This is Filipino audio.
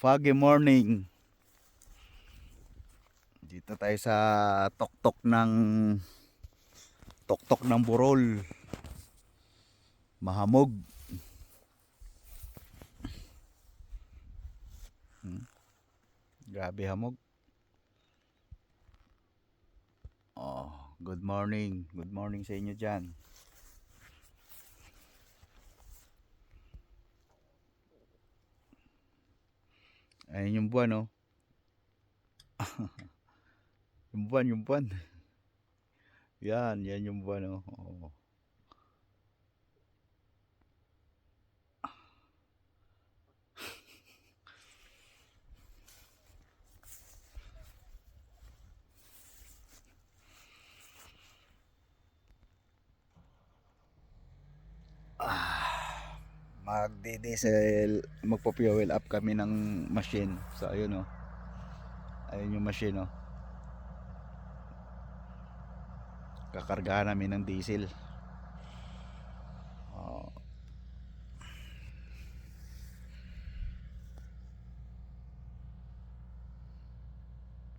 Foggy morning. Dito tayo sa tuktok ng Burol. Mahamog. Grabe hamog. Oh, good morning. Good morning sa inyo dyan. Ayun yung buwan, oh. Yung buwan. Yan yung buwan, oh. Oh. Magpo-fuel up kami ng machine. So ayun, oh. Ayun yung machine, oh. Kakargahan namin ng diesel.